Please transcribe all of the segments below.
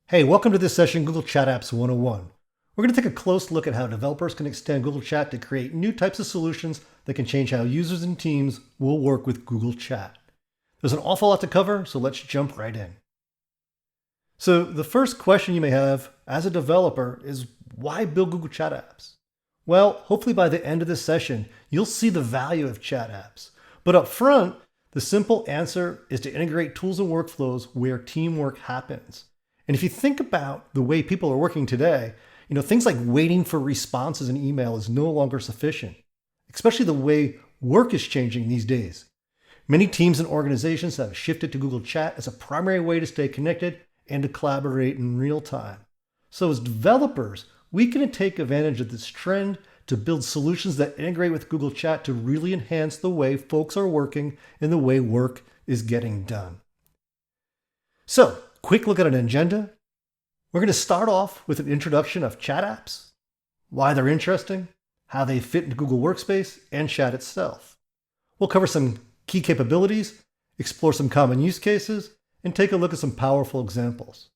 Hey, welcome to this session, Google Chat Apps 101. We're going to take a close look at how developers can extend Google Chat to create new types of solutions that can change how users and teams will work with Google Chat. There's an awful lot to cover, so let's jump right in. So the first question you may have as a developer is, why build Google Chat apps? Well, hopefully by the end of this session, you'll see the value of chat apps. But up front, the simple answer is to integrate tools and workflows where teamwork happens. And if you think about the way people are working today, things like waiting for responses in email is no longer sufficient, especially the way work is changing these days. Many teams and organizations have shifted to Google Chat as a primary way to stay connected and to collaborate in real time. So as developers, we can take advantage of this trend to build solutions that integrate with Google Chat to really enhance the way folks are working and the way work is getting done. So, quick look at an agenda. We're going to start off with an introduction of chat apps, why they're interesting, how they fit into Google Workspace, and chat itself. We'll cover some key capabilities, explore some common use cases, and take a look at some powerful examples.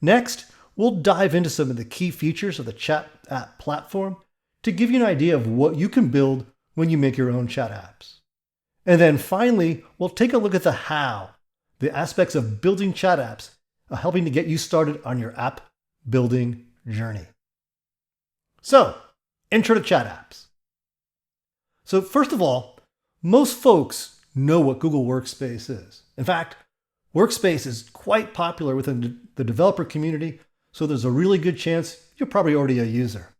Next, we'll dive into some of the key features of the chat app platform to give you an idea of what you can build when you make your own chat apps. And then finally, we'll take a look at the how, the aspects of building chat apps, helping to get you started on your app building journey. So, intro to chat apps. So first of all, most folks know what Google Workspace is. In fact, Workspace is quite popular within the developer community, so there's a really good chance you're probably already a user.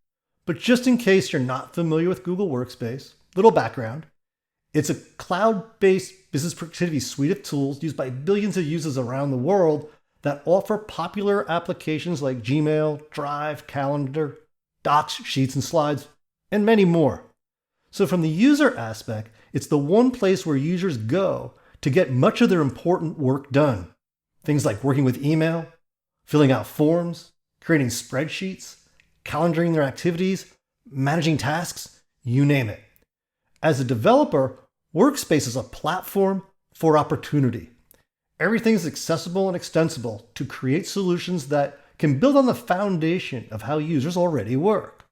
But just in case you're not familiar with Google Workspace, little background. It's a cloud-based business productivity suite of tools used by billions of users around the world that offer popular applications like Gmail, Drive, Calendar, Docs, Sheets, and Slides, and many more. So from the user aspect, it's the one place where users go to get much of their important work done. Things like working with email, filling out forms, creating spreadsheets, calendaring their activities, managing tasks, you name it. As a developer, Workspace is a platform for opportunity. Everything is accessible and extensible to create solutions that can build on the foundation of how users already work.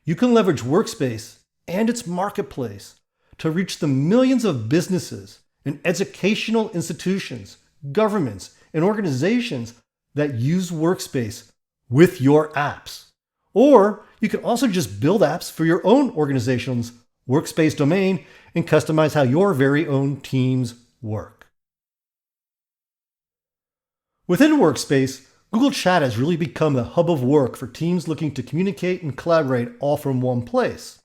You can leverage Workspace and its marketplace to reach the millions of businesses and educational institutions, governments, and organizations that use Workspace with your apps. Or you can also just build apps for your own organization's Workspace domain and customize how your very own teams work. Within Workspace, Google Chat has really become the hub of work for teams looking to communicate and collaborate all from one place.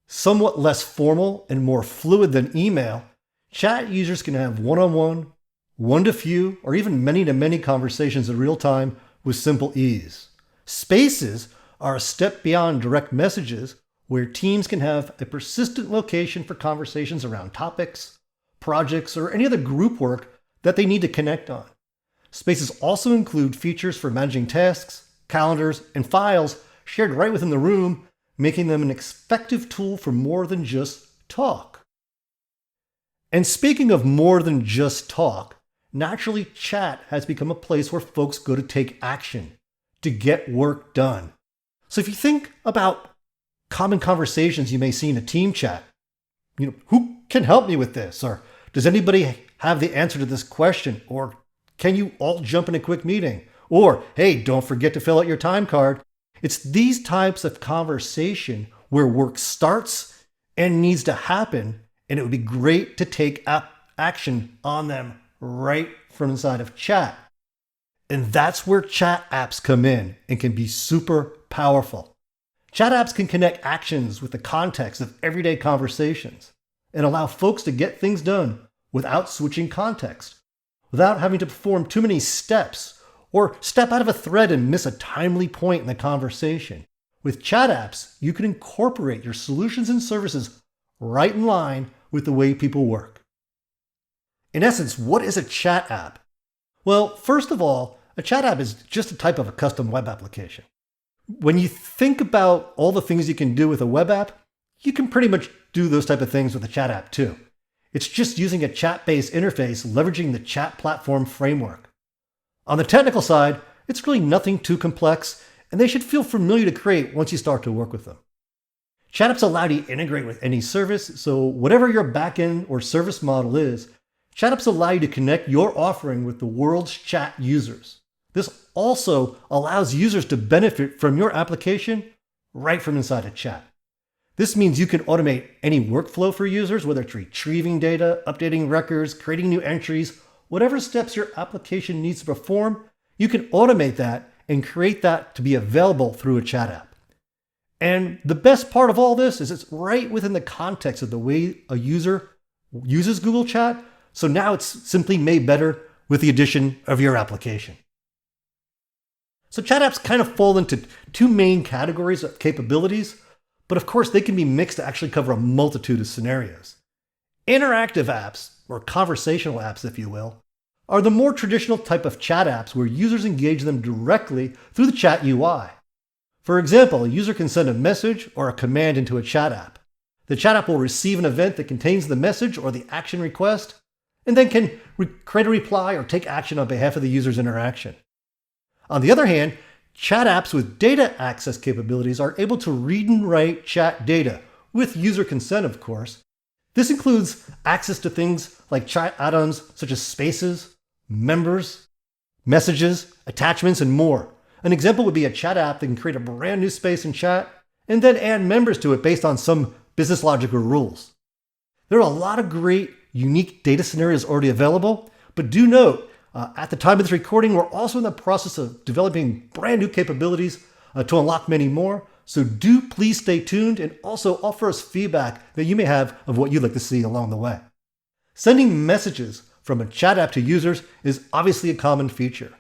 Somewhat less formal and more fluid than email, chat users can have one-on-one, one-to-few, or even many-to-many conversations in real time with simple ease. Spaces are a step beyond direct messages, where teams can have a persistent location for conversations around topics, projects, or any other group work that they need to connect on. Spaces also include features for managing tasks, calendars, and files shared right within the room, making them an effective tool for more than just talk. And speaking of more than just talk, naturally chat has become a place where folks go to take action, to get work done. So if you think about common conversations you may see in a team chat, who can help me with this? Or does anybody have the answer to this question? Or can you all jump in a quick meeting? Or, hey, don't forget to fill out your time card. It's these types of conversation where work starts and needs to happen, and it would be great to take action on them right from inside of chat. And that's where chat apps come in and can be super powerful. Chat apps can connect actions with the context of everyday conversations and allow folks to get things done without switching context, without having to perform too many steps or step out of a thread and miss a timely point in the conversation. With chat apps, you can incorporate your solutions and services right in line with the way people work. In essence, what is a chat app? Well, first of all, a chat app is just a type of a custom web application. When you think about all the things you can do with a web app, you can pretty much do those type of things with a chat app too. It's just using a chat-based interface, leveraging the chat platform framework. On the technical side, it's really nothing too complex, and they should feel familiar to create once you start to work with them. Chat apps allow you to integrate with any service, so whatever your backend or service model is, chat apps allow you to connect your offering with the world's chat users. This also allows users to benefit from your application right from inside a chat. This means you can automate any workflow for users, whether it's retrieving data, updating records, creating new entries, whatever steps your application needs to perform, you can automate that and create that to be available through a chat app. And the best part of all this is it's right within the context of the way a user uses Google Chat. So now it's simply made better with the addition of your application. So chat apps kind of fall into two main categories of capabilities, but of course they can be mixed to actually cover a multitude of scenarios. Interactive apps, or conversational apps if you will, are the more traditional type of chat apps where users engage them directly through the chat UI. For example, a user can send a message or a command into a chat app. The chat app will receive an event that contains the message or the action request, and then can create a reply or take action on behalf of the user's interaction. On the other hand, chat apps with data access capabilities are able to read and write chat data, with user consent of course. This includes access to things like chat add-ons such as spaces, members, messages, attachments, and more. An example would be a chat app that can create a brand new space in chat and then add members to it based on some business logic or rules. There are a lot of great, unique data scenarios already available, but do note, at the time of this recording, we're also in the process of developing brand new capabilities to unlock many more. So do please stay tuned and also offer us feedback that you may have of what you'd like to see along the way. Sending messages from a chat app to users is obviously a common feature.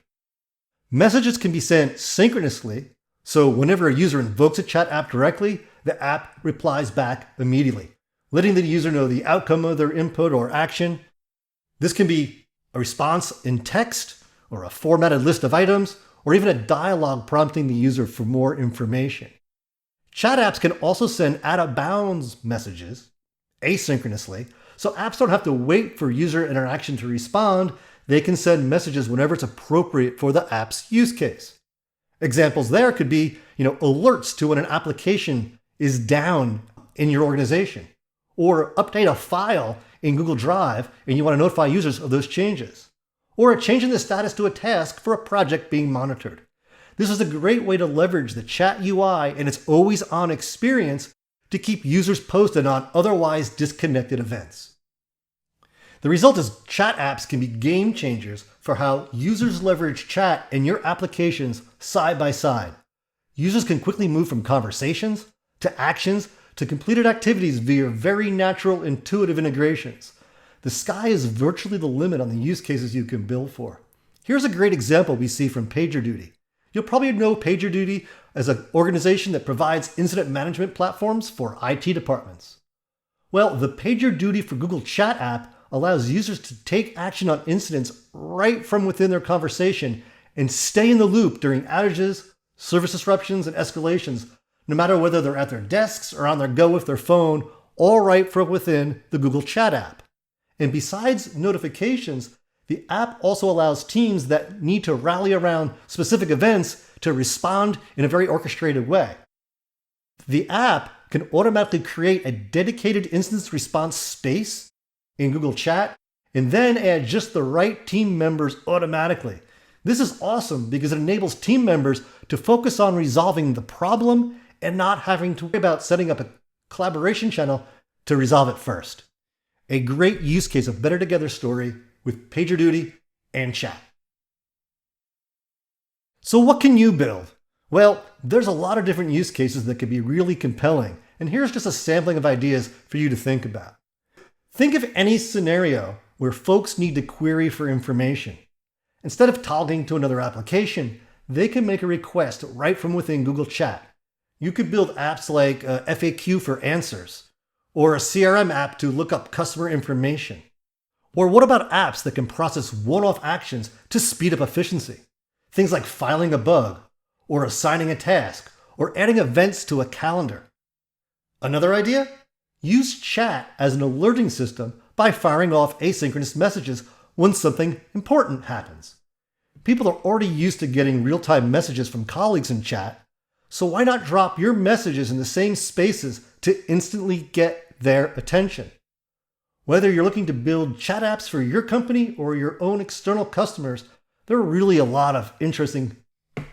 Messages can be sent synchronously, so whenever a user invokes a chat app directly, the app replies back immediately, letting the user know the outcome of their input or action. This can be a response in text, or a formatted list of items, or even a dialogue prompting the user for more information. Chat apps can also send out-of-bounds messages asynchronously, so apps don't have to wait for user interaction to respond. They can send messages whenever it's appropriate for the app's use case. Examples there could be, alerts to when an application is down in your organization, or update a file in Google Drive and you want to notify users of those changes, or a change in the status to a task for a project being monitored. This is a great way to leverage the chat UI and its always-on experience to keep users posted on otherwise disconnected events. The result is chat apps can be game changers for how users leverage chat in your applications side by side. Users can quickly move from conversations to actions to completed activities via very natural, intuitive integrations. The sky is virtually the limit on the use cases you can build for. Here's a great example we see from PagerDuty. You'll probably know PagerDuty as an organization that provides incident management platforms for IT departments. Well, the PagerDuty for Google Chat app allows users to take action on incidents right from within their conversation and stay in the loop during outages, service disruptions, and escalations, no matter whether they're at their desks or on their go with their phone, all right from within the Google Chat app. And besides notifications, the app also allows teams that need to rally around specific events to respond in a very orchestrated way. The app can automatically create a dedicated instance response space in Google Chat and then add just the right team members automatically. This is awesome because it enables team members to focus on resolving the problem and not having to worry about setting up a collaboration channel to resolve it first. A great use case of better together story with PagerDuty and chat. So what can you build? Well, there's a lot of different use cases that could be really compelling, and here's just a sampling of ideas for you to think about. Think of any scenario where folks need to query for information. Instead of toggling to another application, they can make a request right from within Google Chat. You could build apps like FAQ for answers, or a CRM app to look up customer information. Or what about apps that can process one-off actions to speed up efficiency? Things like filing a bug, or assigning a task, or adding events to a calendar. Another idea? Use chat as an alerting system by firing off asynchronous messages when something important happens. People are already used to getting real-time messages from colleagues in chat, so why not drop your messages in the same spaces to instantly get their attention? Whether you're looking to build chat apps for your company or your own external customers, there are really a lot of interesting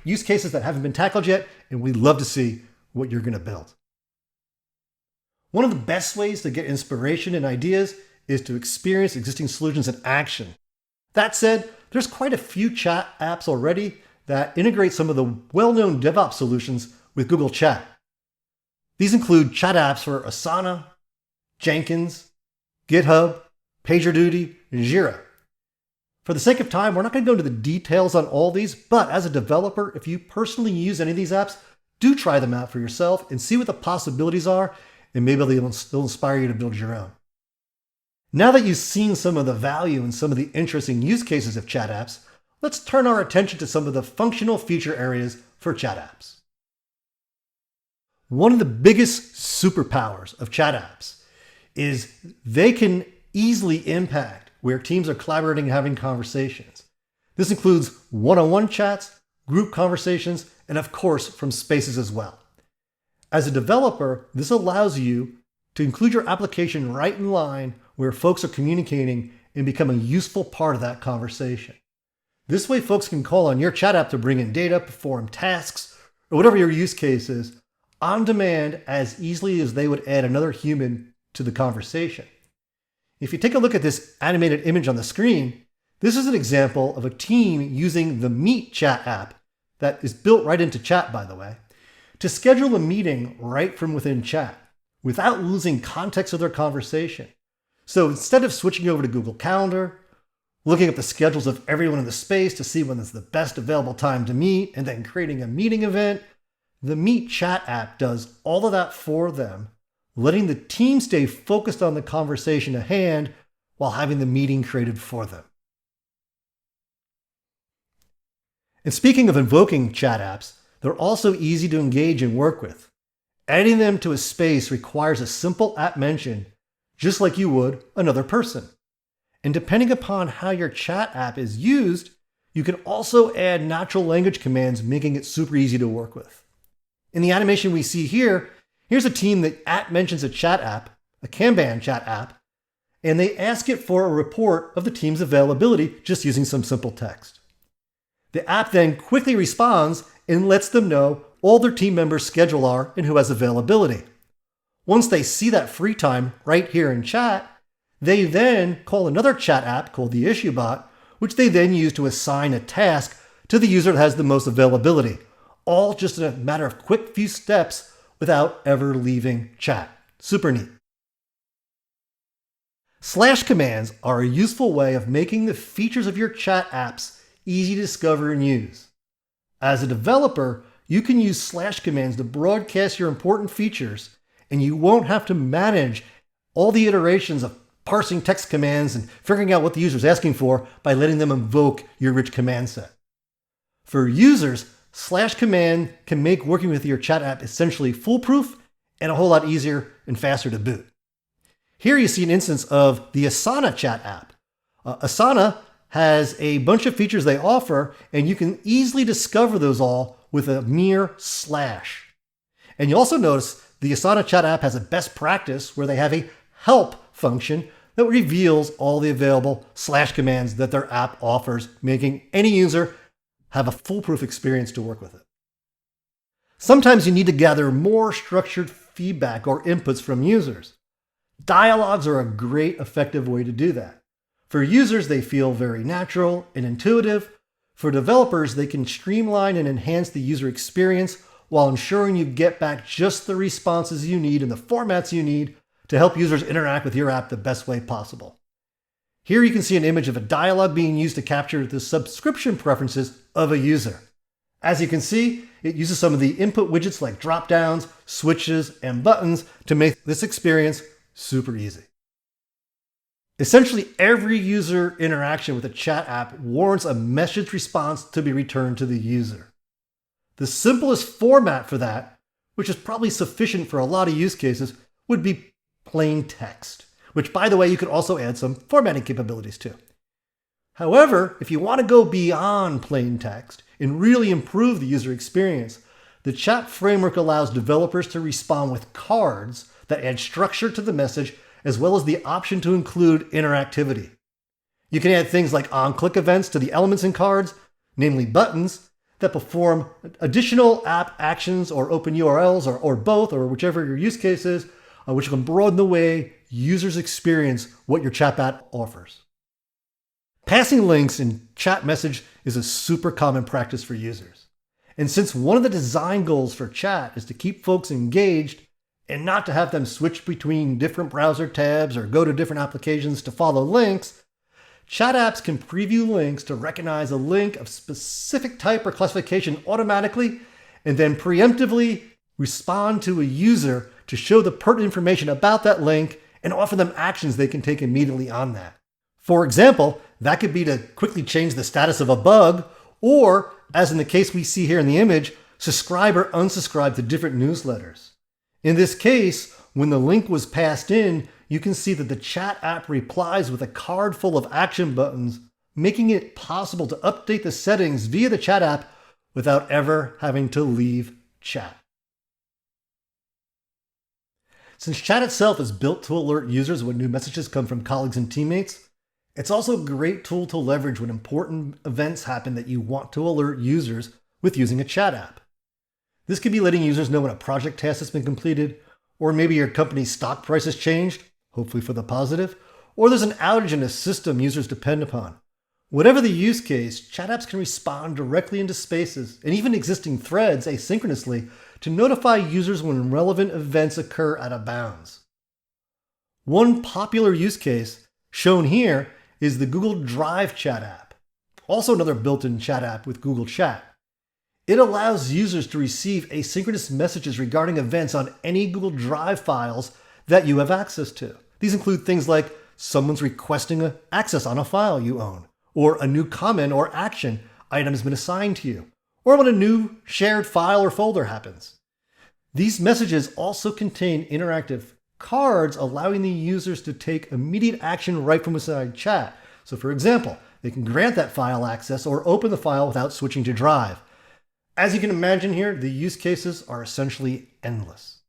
use cases that haven't been tackled yet, and we'd love to see what you're going to build. One of the best ways to get inspiration and ideas is to experience existing solutions in action. That said, there's quite a few chat apps already that integrate some of the well-known DevOps solutions with Google Chat. These include chat apps for Asana, Jenkins, GitHub, PagerDuty, and Jira. For the sake of time, we're not going to go into the details on all these, but as a developer, if you personally use any of these apps, do try them out for yourself and see what the possibilities are, and maybe they'll inspire you to build your own. Now that you've seen some of the value and some of the interesting use cases of chat apps, let's turn our attention to some of the functional feature areas for chat apps. One of the biggest superpowers of chat apps is they can easily impact where teams are collaborating and having conversations. This includes one-on-one chats, group conversations, and of course, from spaces as well. As a developer, this allows you to include your application right in line where folks are communicating and become a useful part of that conversation. This way, folks can call on your chat app to bring in data, perform tasks, or whatever your use case is, on demand as easily as they would add another human to the conversation. If you take a look at this animated image on the screen, this is an example of a team using the Meet chat app that is built right into chat, by the way, to schedule a meeting right from within chat without losing context of their conversation. So instead of switching over to Google Calendar, looking up the schedules of everyone in the space to see when is the best available time to meet, and then creating a meeting event, the Meet chat app does all of that for them, letting the team stay focused on the conversation at hand while having the meeting created for them. And speaking of invoking chat apps, they're also easy to engage and work with. Adding them to a space requires a simple app mention, just like you would another person. And depending upon how your chat app is used, you can also add natural language commands, making it super easy to work with. In the animation we see here, here's a team that app mentions a chat app, a Kanban chat app, and they ask it for a report of the team's availability just using some simple text. The app then quickly responds and lets them know all their team members' schedule are and who has availability. Once they see that free time right here in chat, they then call another chat app called the Issue Bot, which they then use to assign a task to the user that has the most availability, all just in a matter of quick few steps without ever leaving chat. Super neat. Slash commands are a useful way of making the features of your chat apps easy to discover and use. As a developer, you can use slash commands to broadcast your important features, and you won't have to manage all the iterations of parsing text commands and figuring out what the user is asking for by letting them invoke your rich command set. For users, slash command can make working with your chat app essentially foolproof and a whole lot easier and faster to boot. Here you see an instance of the Asana chat app. Asana has a bunch of features they offer, and you can easily discover those all with a mere slash. And you also notice the Asana chat app has a best practice where they have a help function that reveals all the available slash commands that their app offers, making any user have a foolproof experience to work with it. Sometimes you need to gather more structured feedback or inputs from users. Dialogues are a great, effective way to do that. For users, they feel very natural and intuitive. For developers, they can streamline and enhance the user experience while ensuring you get back just the responses you need in the formats you need to help users interact with your app the best way possible. Here you can see an image of a dialogue being used to capture the subscription preferences of a user. As you can see, it uses some of the input widgets like drop-downs, switches, and buttons to make this experience super easy. Essentially, every user interaction with a chat app warrants a message response to be returned to the user. The simplest format for that, which is probably sufficient for a lot of use cases, would be plain text, which, by the way, you could also add some formatting capabilities to. However, if you want to go beyond plain text and really improve the user experience, the chat framework allows developers to respond with cards that add structure to the message, as well as the option to include interactivity. You can add things like on-click events to the elements in cards, namely buttons, that perform additional app actions or open URLs or both, or whichever your use case is, which can broaden the way users experience what your chatbot offers. Passing links in chat message is a super common practice for users. And since one of the design goals for chat is to keep folks engaged and not to have them switch between different browser tabs or go to different applications to follow links, chat apps can preview links to recognize a link of specific type or classification automatically and then preemptively respond to a user to show the pertinent information about that link and offer them actions they can take immediately on that. For example, that could be to quickly change the status of a bug, or, as in the case we see here in the image, subscribe or unsubscribe to different newsletters. In this case, when the link was passed in, you can see that the chat app replies with a card full of action buttons, making it possible to update the settings via the chat app without ever having to leave chat. Since chat itself is built to alert users when new messages come from colleagues and teammates, it's also a great tool to leverage when important events happen that you want to alert users with using a chat app. This could be letting users know when a project task has been completed, or maybe your company's stock price has changed, hopefully for the positive, or there's an outage in a system users depend upon. Whatever the use case, chat apps can respond directly into spaces and even existing threads asynchronously to notify users when relevant events occur out of bounds. One popular use case shown here is the Google Drive chat app, also another built-in chat app with Google Chat. It allows users to receive asynchronous messages regarding events on any Google Drive files that you have access to. These include things like someone's requesting access on a file you own, or a new comment or action item has been assigned to you, or when a new shared file or folder happens. These messages also contain interactive cards allowing the users to take immediate action right from inside chat. So for example, they can grant that file access or open the file without switching to Drive. As you can imagine here, the use cases are essentially endless.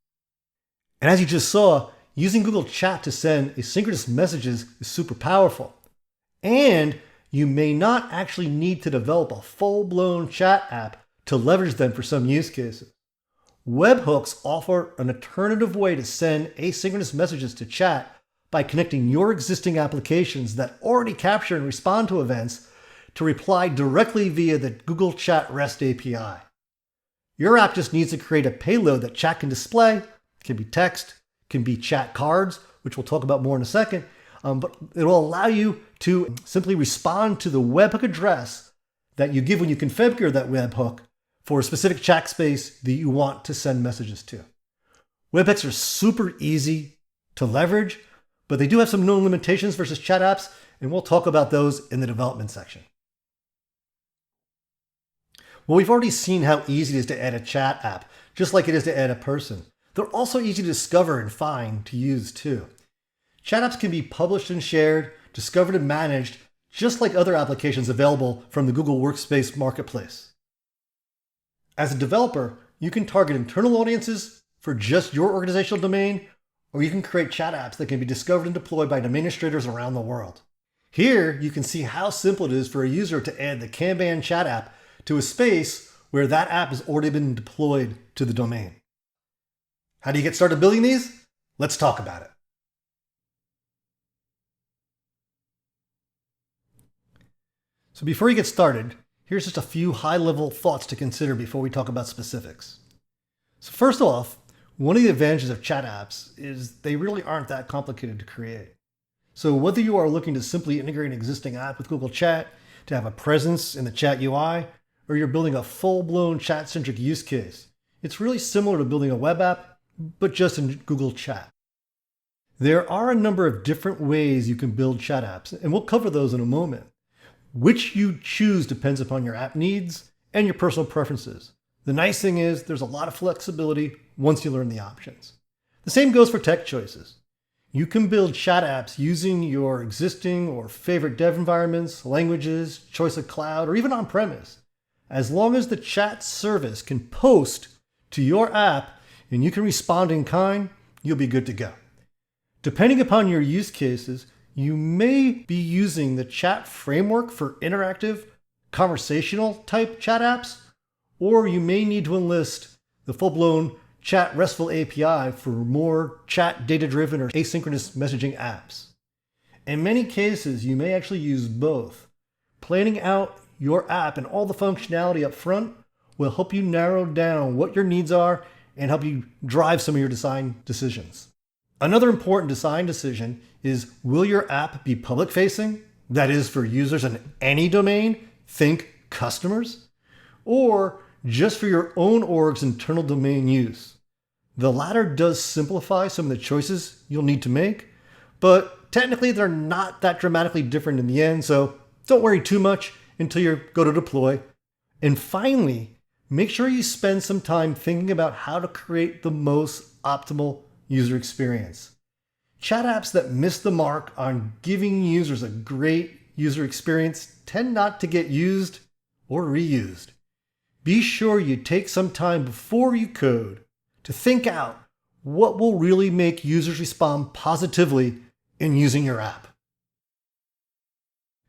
And as you just saw, using Google Chat to send asynchronous messages is super powerful. And you may not actually need to develop a full-blown chat app to leverage them for some use cases. Webhooks offer an alternative way to send asynchronous messages to chat by connecting your existing applications that already capture and respond to events to reply directly via the Google Chat REST API. Your app just needs to create a payload that chat can display. It can be text, can be chat cards, which we'll talk about more in a second, but it will allow you to simply respond to the webhook address that you give when you configure that webhook for a specific chat space that you want to send messages to. Webhooks are super easy to leverage, but they do have some known limitations versus chat apps, and we'll talk about those in the development section. Well, we've already seen how easy it is to add a chat app, just like it is to add a person. They're also easy to discover and find to use too. Chat apps can be published and shared, discovered and managed, just like other applications available from the Google Workspace marketplace. As a developer, you can target internal audiences for just your organizational domain, or you can create chat apps that can be discovered and deployed by administrators around the world. Here, you can see how simple it is for a user to add the Kanban chat app to a space where that app has already been deployed to the domain. How do you get started building these? Let's talk about it. So before you get started, here's just a few high-level thoughts to consider before we talk about specifics. So first off, one of the advantages of chat apps is they really aren't that complicated to create. So whether you are looking to simply integrate an existing app with Google Chat to have a presence in the chat UI, or you're building a full-blown chat-centric use case, it's really similar to building a web app, but just in Google Chat. There are a number of different ways you can build chat apps, and we'll cover those in a moment. Which you choose depends upon your app needs and your personal preferences. The nice thing is there's a lot of flexibility once you learn the options. The same goes for tech choices. You can build chat apps using your existing or favorite dev environments, languages, choice of cloud, or even on-premise. As long as the chat service can post to your app and you can respond in kind, you'll be good to go. Depending upon your use cases, you may be using the chat framework for interactive, conversational type chat apps, or you may need to enlist the full-blown chat RESTful API for more chat data-driven or asynchronous messaging apps. In many cases, you may actually use both. Planning out your app and all the functionality up front will help you narrow down what your needs are and help you drive some of your design decisions. Another important design decision is, will your app be public-facing? That is, for users in any domain, think customers, or just for your own org's internal domain use? The latter does simplify some of the choices you'll need to make, but technically they're not that dramatically different in the end, so don't worry too much until you go to deploy. And finally, make sure you spend some time thinking about how to create the most optimal user experience. Chat apps that miss the mark on giving users a great user experience tend not to get used or reused. Be sure you take some time before you code to think out what will really make users respond positively in using your app.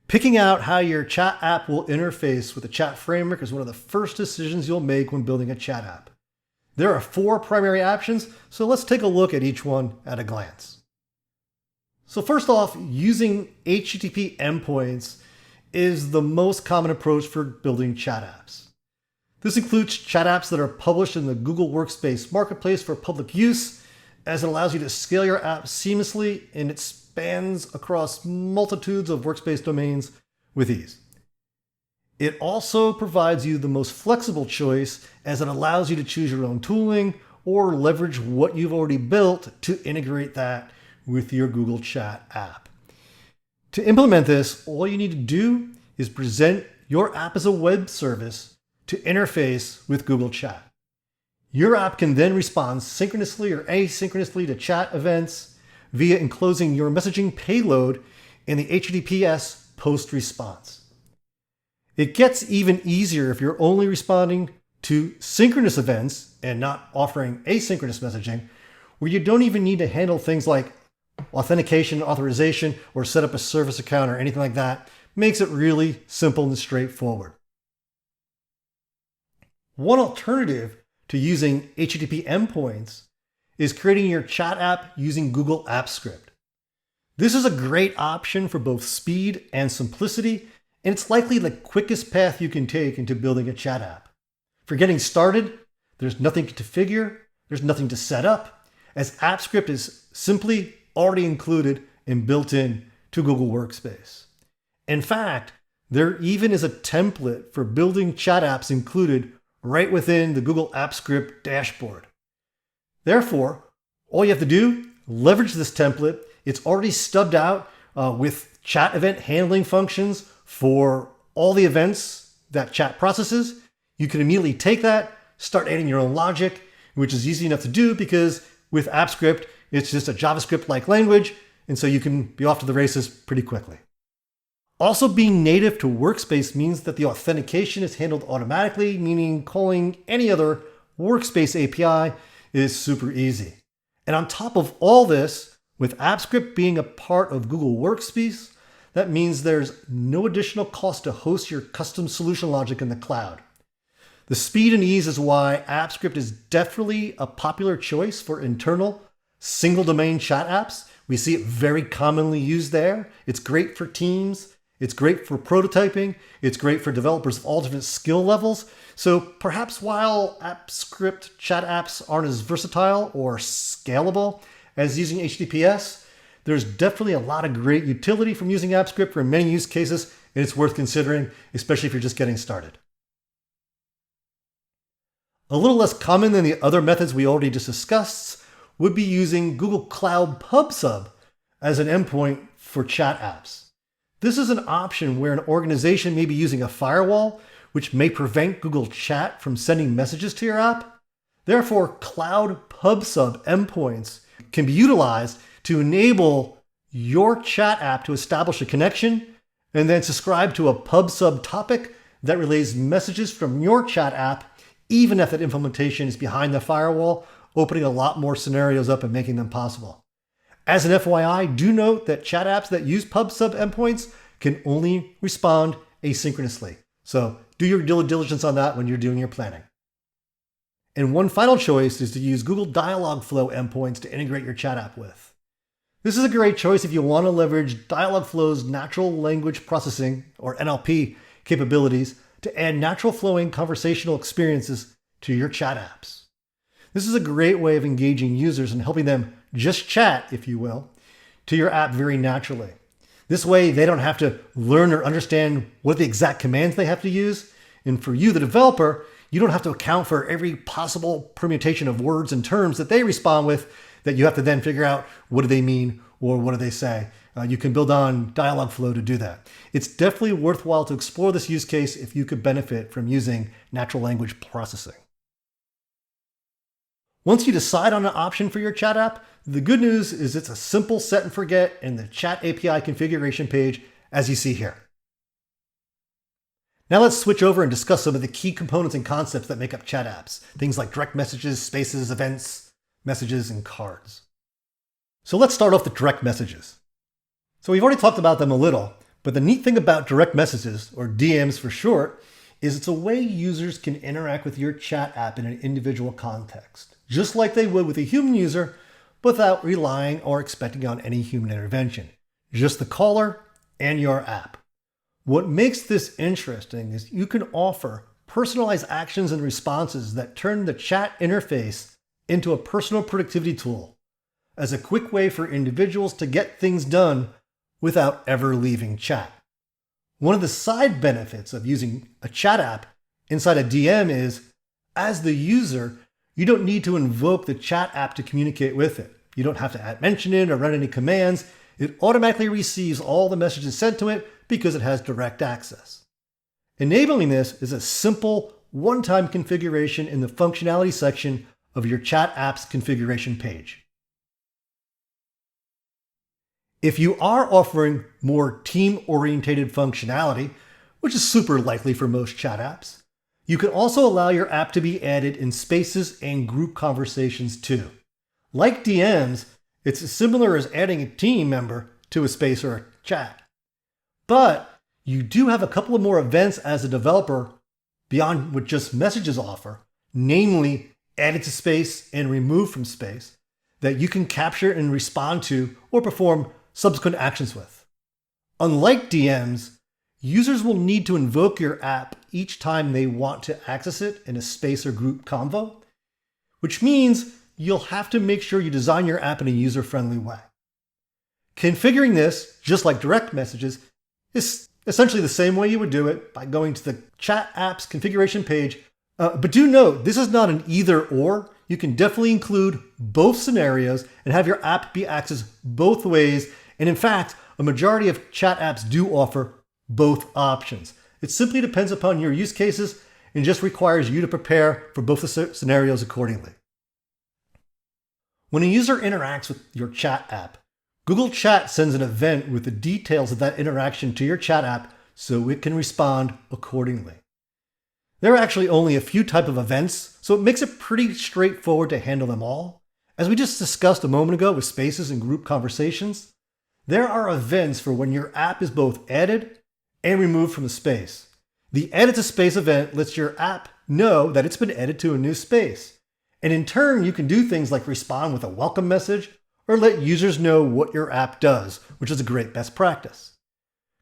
Picking out how your chat app will interface with the chat framework is one of the first decisions you'll make when building a chat app. There are 4 primary options, so let's take a look at each one at a glance. So first off, using HTTP endpoints is the most common approach for building chat apps. This includes chat apps that are published in the Google Workspace Marketplace for public use, as it allows you to scale your app seamlessly and it spans across multitudes of workspace domains with ease. It also provides you the most flexible choice, as it allows you to choose your own tooling or leverage what you've already built to integrate that with your Google Chat app. To implement this, all you need to do is present your app as a web service to interface with Google Chat. Your app can then respond synchronously or asynchronously to chat events via enclosing your messaging payload in the HTTPS post response. It gets even easier if you're only responding to synchronous events and not offering asynchronous messaging, where you don't even need to handle things like authentication, authorization, or set up a service account or anything like that. Makes it really simple and straightforward. One alternative to using HTTP endpoints is creating your chat app using Google Apps Script. This is a great option for both speed and simplicity, and it's likely the quickest path you can take into building a chat app. For getting started, there's nothing to configure, there's nothing to set up, as AppScript is simply already included and built in to Google Workspace. In fact, there even is a template for building chat apps included right within the Google Apps Script dashboard. Therefore, all you have to do, leverage this template. It's already stubbed out with chat event handling functions for all the events that chat processes. You can immediately take that, start adding your own logic, which is easy enough to do because with AppScript, it's just a JavaScript-like language, and so you can be off to the races pretty quickly. Also, being native to Workspace means that the authentication is handled automatically, meaning calling any other Workspace API is super easy. And on top of all this, with AppScript being a part of Google Workspace, that means there's no additional cost to host your custom solution logic in the cloud. The speed and ease is why AppScript is definitely a popular choice for internal single domain chat apps. We see it very commonly used there. It's great for teams. It's great for prototyping. It's great for developers of all different skill levels. So perhaps while AppScript chat apps aren't as versatile or scalable as using HTTPS, there's definitely a lot of great utility from using AppScript for many use cases, and it's worth considering, especially if you're just getting started. A little less common than the other methods we already just discussed would be using Google Cloud PubSub as an endpoint for chat apps. This is an option where an organization may be using a firewall, which may prevent Google Chat from sending messages to your app. Therefore, Cloud PubSub endpoints can be utilized to enable your chat app to establish a connection and then subscribe to a pub sub topic that relays messages from your chat app, even if that implementation is behind the firewall, opening a lot more scenarios up and making them possible. As an FYI, do note that chat apps that use pub sub endpoints can only respond asynchronously. So do your due diligence on that when you're doing your planning. And one final choice is to use Google Dialogflow endpoints to integrate your chat app with. This is a great choice if you want to leverage Dialogflow's natural language processing, or NLP, capabilities to add natural flowing conversational experiences to your chat apps. This is a great way of engaging users and helping them just chat, if you will, to your app very naturally. This way, they don't have to learn or understand what the exact commands they have to use. And for you, the developer, you don't have to account for every possible permutation of words and terms that they respond with that you have to then figure out what do they mean or what do they say. You can build on Dialogflow to do that. It's definitely worthwhile to explore this use case if you could benefit from using natural language processing. Once you decide on an option for your chat app, the good news is it's a simple set and forget in the Chat API configuration page, as you see here. Now let's switch over and discuss some of the key components and concepts that make up chat apps. Things like direct messages, spaces, events, messages, and cards. So let's start off with direct messages. So we've already talked about them a little, but the neat thing about direct messages, or DMs for short, is it's a way users can interact with your chat app in an individual context, just like they would with a human user, without relying or expecting on any human intervention. Just the caller and your app. What makes this interesting is you can offer personalized actions and responses that turn the chat interface into a personal productivity tool as a quick way for individuals to get things done without ever leaving chat. One of the side benefits of using a chat app inside a DM is, as the user, you don't need to invoke the chat app to communicate with it. You don't have to mention it or run any commands. It automatically receives all the messages sent to it because it has direct access. Enabling this is a simple one-time configuration in the functionality section of your chat app's configuration page. If you are offering more team-orientated functionality, which is super likely for most chat apps, you can also allow your app to be added in spaces and group conversations too. Like DMs, it's as similar as adding a team member to a space or a chat. But you do have a couple of more events as a developer beyond what just messages offer, namely added to space and removed from space, that you can capture and respond to or perform subsequent actions with. Unlike DMs, users will need to invoke your app each time they want to access it in a space or group convo, which means you'll have to make sure you design your app in a user-friendly way. Configuring this, just like direct messages, is essentially the same way you would do it by going to the chat app's configuration page. But do note, this is not an either or. You can definitely include both scenarios and have your app be accessed both ways. And in fact, a majority of chat apps do offer both options. It simply depends upon your use cases and just requires you to prepare for both the scenarios accordingly. When a user interacts with your chat app, Google Chat sends an event with the details of that interaction to your chat app so it can respond accordingly. There are actually only a few types of events, so it makes it pretty straightforward to handle them all. As we just discussed a moment ago with spaces and group conversations, there are events for when your app is both added and removed from a space. The added to space event lets your app know that it's been added to a new space. And in turn, you can do things like respond with a welcome message or let users know what your app does, which is a great best practice.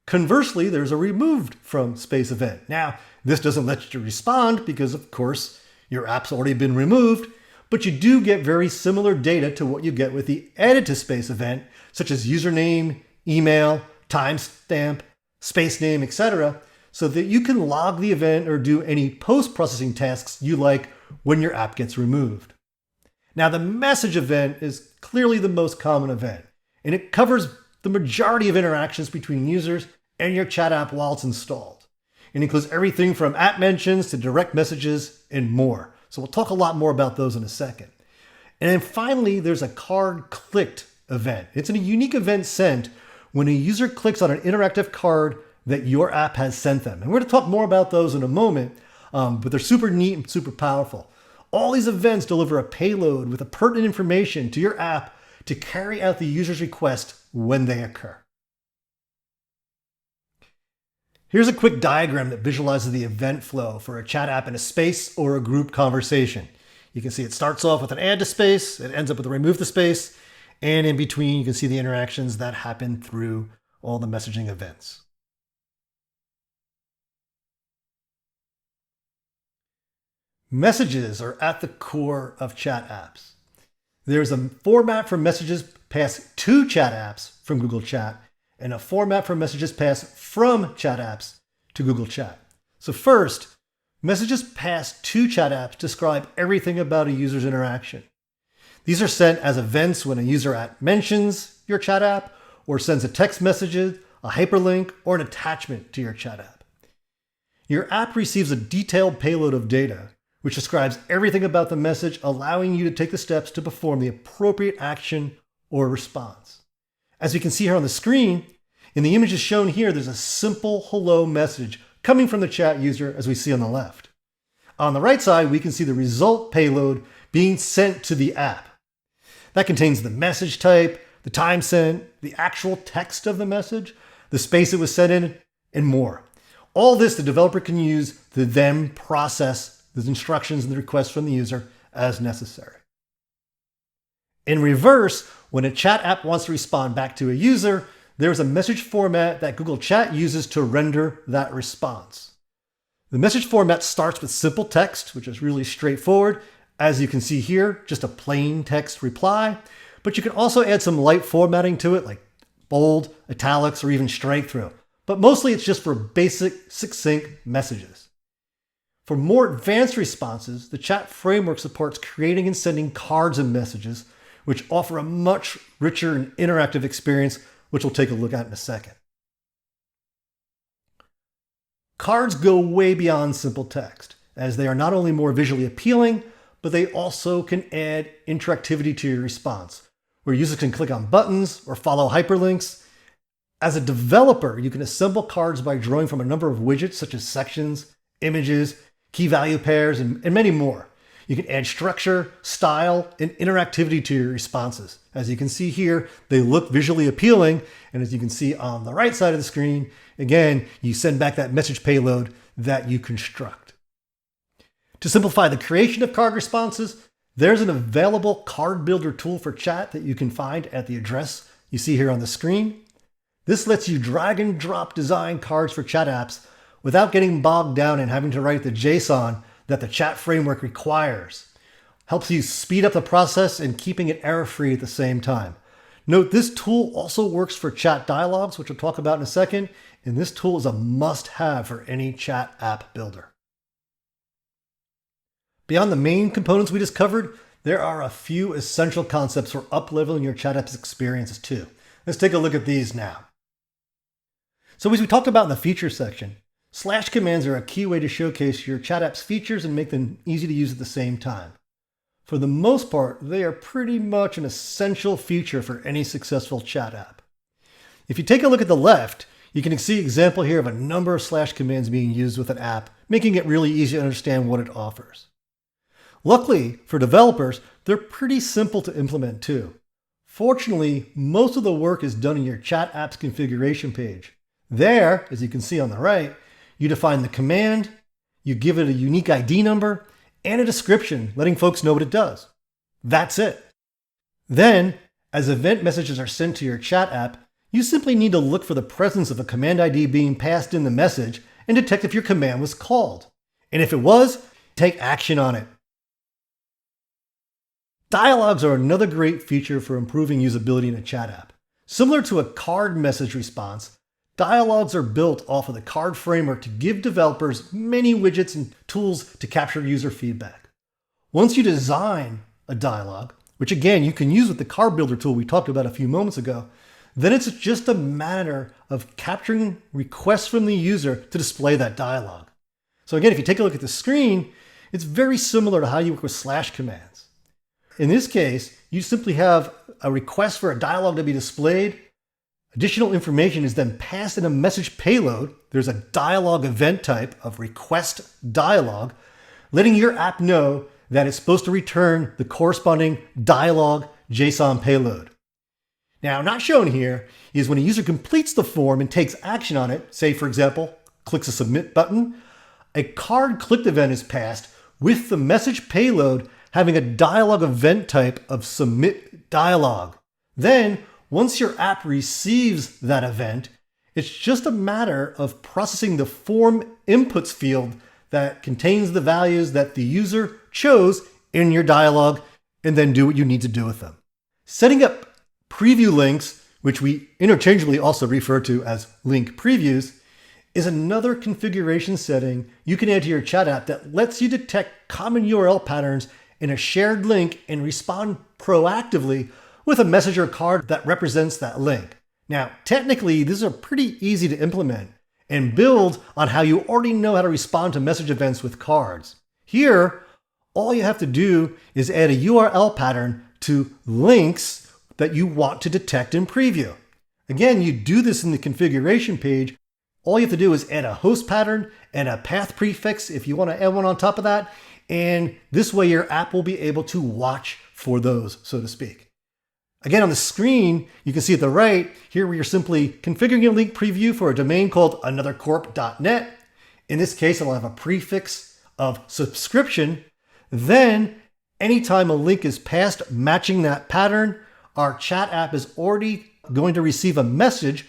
Conversely, there's a removed from space event. Now, this doesn't let you respond because, of course, your app's already been removed, but you do get very similar data to what you get with the added to space event, such as username, email, timestamp, space name, etc., so that you can log the event or do any post-processing tasks you like when your app gets removed. Now, the message event is clearly the most common event, and it covers the majority of interactions between users and your chat app while it's installed. It includes everything from app mentions to direct messages and more. So we'll talk a lot more about those in a second. And then finally, there's a card clicked event. It's a unique event sent when a user clicks on an interactive card that your app has sent them. And we're going to talk more about those in a moment, but they're super neat and super powerful. All these events deliver a payload with the pertinent information to your app to carry out the user's request when they occur. Here's a quick diagram that visualizes the event flow for a chat app in a space or a group conversation. You can see it starts off with an add to space, it ends up with a remove the space, and in between you can see the interactions that happen through all the messaging events. Messages are at the core of chat apps. There's a format for messages passed to chat apps from Google Chat and a format for messages passed from chat apps to Google Chat. So first, messages passed to chat apps describe everything about a user's interaction. These are sent as events when a user app mentions your chat app or sends a text message, a hyperlink, or an attachment to your chat app. Your app receives a detailed payload of data, which describes everything about the message, allowing you to take the steps to perform the appropriate action or response. As you can see here on the screen, in the images shown here, there's a simple hello message coming from the chat user as we see on the left. On the right side, we can see the result payload being sent to the app. That contains the message type, the time sent, the actual text of the message, the space it was sent in, and more. All this the developer can use to then process the instructions and the requests from the user as necessary. In reverse, when a chat app wants to respond back to a user, there's a message format that Google Chat uses to render that response. The message format starts with simple text, which is really straightforward. As you can see here, just a plain text reply, but you can also add some light formatting to it, like bold, italics, or even straight through. But mostly it's just for basic, succinct messages. For more advanced responses, the chat framework supports creating and sending cards and messages, which offer a much richer and interactive experience, which we'll take a look at in a second. Cards go way beyond simple text, as they are not only more visually appealing, but they also can add interactivity to your response, where users can click on buttons or follow hyperlinks. As a developer, you can assemble cards by drawing from a number of widgets such as sections, images, key value pairs, and many more. You can add structure, style, and interactivity to your responses. As you can see here, they look visually appealing, and as you can see on the right side of the screen, again, you send back that message payload that you construct. To simplify the creation of card responses, there's an available card builder tool for chat that you can find at the address you see here on the screen. This lets you drag and drop design cards for chat apps without getting bogged down and having to write the JSON that the chat framework requires. Helps you speed up the process and keeping it error-free at the same time. Note this tool also works for chat dialogues, which we'll talk about in a second, and this tool is a must-have for any chat app builder. Beyond the main components we just covered, there are a few essential concepts for up-leveling your chat app's experiences too. Let's take a look at these now. So as we talked about in the features section, slash commands are a key way to showcase your chat app's features and make them easy to use at the same time. For the most part, they are pretty much an essential feature for any successful chat app. If you take a look at the left, you can see an example here of a number of slash commands being used with an app, making it really easy to understand what it offers. Luckily, for developers, they're pretty simple to implement too. Fortunately, most of the work is done in your chat app's configuration page. There, as you can see on the right, you define the command, you give it a unique ID number, and a description letting folks know what it does. That's it. Then, as event messages are sent to your chat app, you simply need to look for the presence of a command ID being passed in the message and detect if your command was called. And if it was, take action on it. Dialogues are another great feature for improving usability in a chat app. Similar to a card message response, dialogues are built off of the card framework to give developers many widgets and tools to capture user feedback. Once you design a dialogue, which again you can use with the card builder tool we talked about a few moments ago, then it's just a matter of capturing requests from the user to display that dialogue. So again, if you take a look at the screen, it's very similar to how you work with slash commands. in this case, you simply have a request for a dialog to be displayed. Additional information is then passed in a message payload. There's a dialog event type of request dialog, letting your app know that it's supposed to return the corresponding dialog JSON payload. Now, not shown here is when a user completes the form and takes action on it, say for example, clicks a submit button, a card clicked event is passed with the message payload having a dialog event type of submit dialog. Then, once your app receives that event, it's just a matter of processing the form inputs field that contains the values that the user chose in your dialog, and then do what you need to do with them. Setting up preview links, which we interchangeably also refer to as link previews, is another configuration setting you can add to your chat app that lets you detect common URL patterns in a shared link and respond proactively with a message or card that represents that link. Now, technically, these are pretty easy to implement and build on how you already know how to respond to message events with cards. Here, all you have to do is add a URL pattern to links that you want to detect in preview. Again, you do this in the configuration page. All you have to do is add a host pattern and a path prefix if you want to add one on top of that. And this way your app will be able to watch for those, so to speak. Again, on the screen, you can see at the right, here we are simply configuring a link preview for a domain called anothercorp.net. In this case, it'll have a prefix of subscription. Then, anytime a link is passed matching that pattern, our chat app is already going to receive a message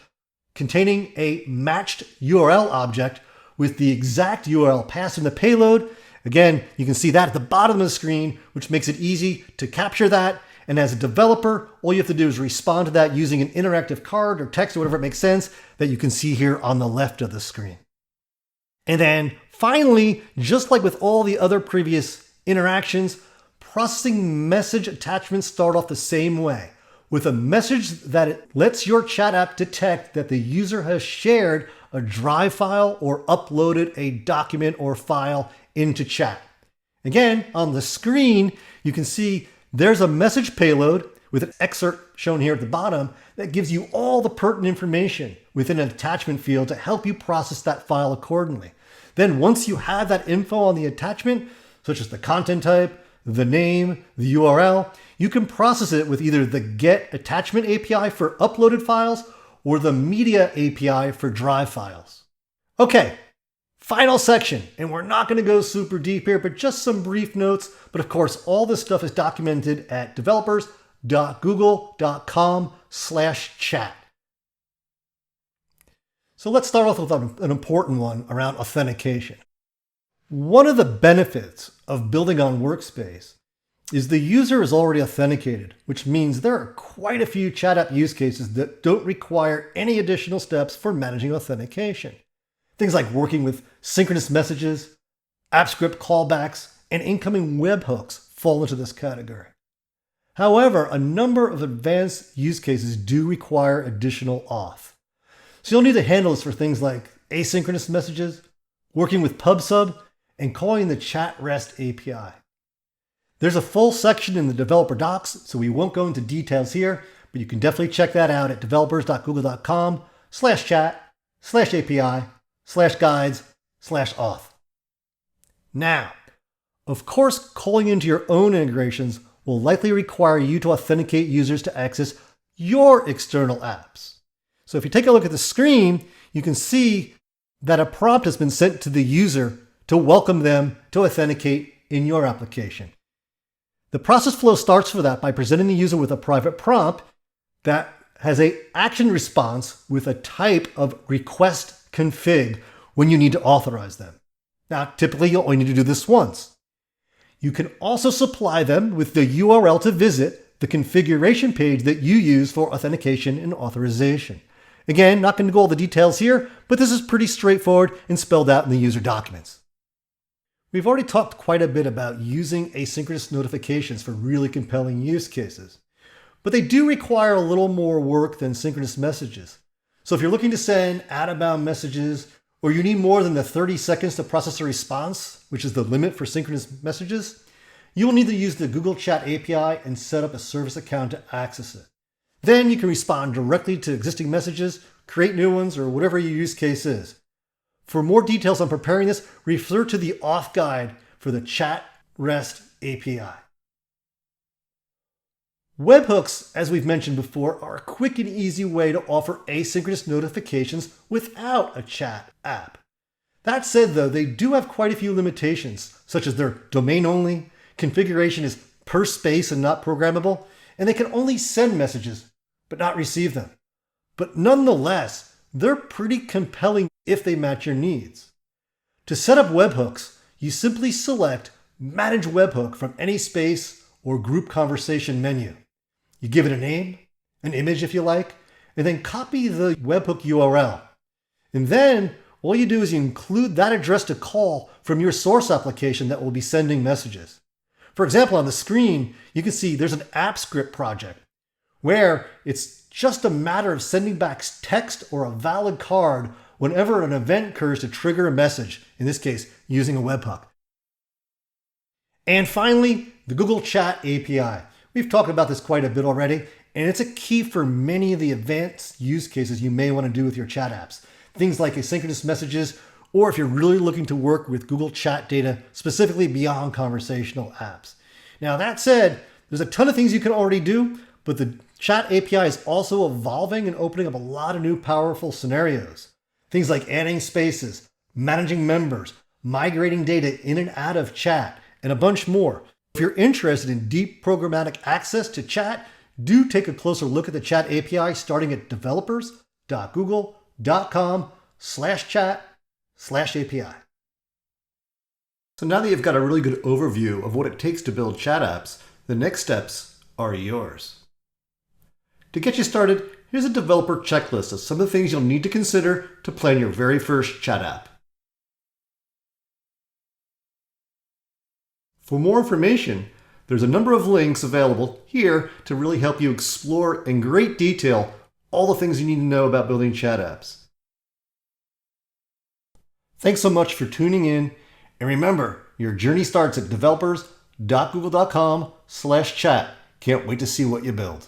containing a matched URL object with the exact URL passed in the payload. Again, you can see that at the bottom of the screen, which makes it easy to capture that. And as a developer, all you have to do is respond to that using an interactive card or text or whatever it makes sense that you can see here on the left of the screen. And then finally, just like with all the other previous interactions, processing message attachments start off the same way, with a message that it lets your chat app detect that the user has shared a Drive file or uploaded a document or file into chat. Again, on the screen, you can see there's a message payload with an excerpt shown here at the bottom that gives you all the pertinent information within an attachment field to help you process that file accordingly. Then once you have that info on the attachment, such as the content type, the name, the URL, you can process it with either the Get Attachment API for uploaded files or the Media API for Drive files. Okay, final section, and we're not going to go super deep here, but just some brief notes. But of course, all this stuff is documented at developers.google.com/chat. So let's start off with an important one around authentication. One of the benefits of building on Workspace is the user is already authenticated, which means there are quite a few chat app use cases that don't require any additional steps for managing authentication. Things like working with synchronous messages, app script callbacks, and incoming webhooks fall into this category. However, a number of advanced use cases do require additional auth. So you'll need to handle this for things like asynchronous messages, working with PubSub, and calling the chat REST API. There's a full section in the developer docs, so we won't go into details here, but you can definitely check that out at developers.google.com/chat/API/guides/auth. Now, of course, calling into your own integrations will likely require you to authenticate users to access your external apps. So if you take a look at the screen, you can see that a prompt has been sent to the user to welcome them to authenticate in your application. The process flow starts for that by presenting the user with a private prompt that has an action response with a type of request config when you need to authorize them. Now, typically, you'll only need to do this once. You can also supply them with the URL to visit the configuration page that you use for authentication and authorization. Again, not going to go all the details here, but this is pretty straightforward and spelled out in the user documents. We've already talked quite a bit about using asynchronous notifications for really compelling use cases, but they do require a little more work than synchronous messages. So if you're looking to send out-of-bound messages, or you need more than the 30 seconds to process a response, which is the limit for synchronous messages, you will need to use the Google Chat API and set up a service account to access it. Then you can respond directly to existing messages, create new ones, or whatever your use case is. For more details on preparing this, refer to the auth guide for the Chat REST API. Webhooks, as we've mentioned before, are a quick and easy way to offer asynchronous notifications without a chat app. That said, though, they do have quite a few limitations, such as their domain only, configuration is per space and not programmable, and they can only send messages, but not receive them. But nonetheless, they're pretty compelling if they match your needs. To set up webhooks, you simply select Manage Webhook from any space or group conversation menu. You give it a name, an image if you like, and then copy the webhook URL. And then all you do is you include that address to call from your source application that will be sending messages. For example, on the screen, you can see there's an app script project where it's just a matter of sending back text or a valid card whenever an event occurs to trigger a message, in this case, using a webhook. And finally, the Google Chat API. We've talked about this quite a bit already, and it's a key for many of the advanced use cases you may want to do with your chat apps. Things like asynchronous messages, or if you're really looking to work with Google Chat data, specifically beyond conversational apps. Now that said, there's a ton of things you can already do, but the Chat API is also evolving and opening up a lot of new powerful scenarios. Things like adding spaces, managing members, migrating data in and out of chat, and a bunch more. If you're interested in deep programmatic access to chat, do take a closer look at the Chat API starting at developers.google.com/chat/API. So now that you've got a really good overview of what it takes to build chat apps, the next steps are yours. To get you started, here's a developer checklist of some of the things you'll need to consider to plan your very first chat app. For more information, there's a number of links available here to really help you explore in great detail all the things you need to know about building chat apps. Thanks so much for tuning in, and remember, your journey starts at developers.google.com/chat. Can't wait to see what you build.